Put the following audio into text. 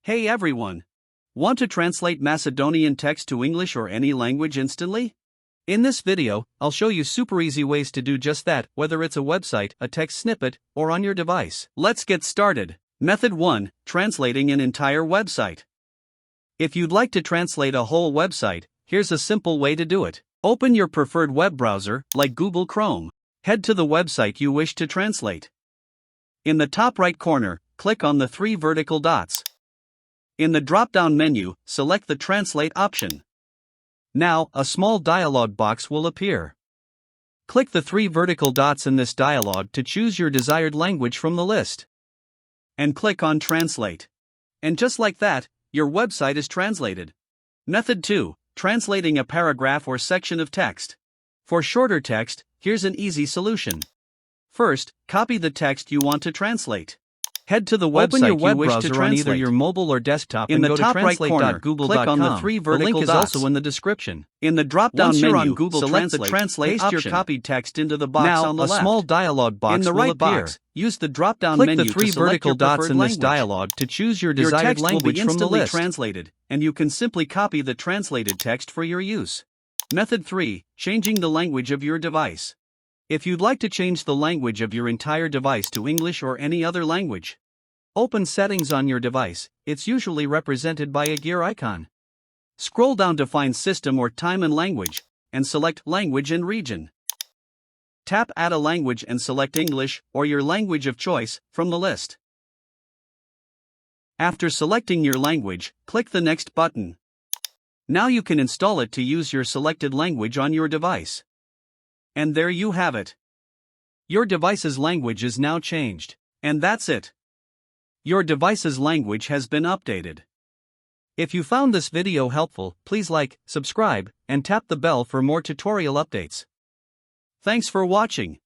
Hey everyone! Want to translate Macedonian text to English or any language instantly? In this video, I'll show you super easy ways to do just that, whether it's a website, a text snippet, or on your device. Let's get started. Method 1. Translating an entire website. If you'd like to translate a whole website, here's a simple way to do it. Open your preferred web browser, like Google Chrome. Head to the website you wish to translate. In the top right corner, click on the 3 vertical dots. In the drop-down menu, select the Translate option. Now, a small dialog box will appear. Click the 3 vertical dots in this dialog to choose your desired language from the list. And click on Translate. And just like that, your website is translated. Method 2. Translating a paragraph or section of text. For shorter text, here's an easy solution. First, copy the text you want to translate. Head to the website you wish to translate on either your mobile or desktop and go to translate.google.com. Click on the 3 vertical dots. The link is also in the description. In the drop-down menu, on Google select the Translate paste option. Your copied text into the box on the left. Now, a small dialog box will appear. Box, use the drop-down menu to select the 3 vertical dots in this dialog to choose your desired language from the list. Translated, and you can simply copy the translated text for your use. Method 3. Changing the language of your device. If you'd like to change the language of your entire device to English or any other language, open Settings on your device. It's usually represented by a gear icon. Scroll down to find System or Time and Language, and select Language and Region. Tap Add a Language and select English, or your language of choice, from the list. After selecting your language, click the Next button. Now you can install it to use your selected language on your device. And there you have it. Your device's language is now changed. And that's it. Your device's language has been updated. If you found this video helpful, please like, subscribe, and tap the bell for more tutorial updates. Thanks for watching.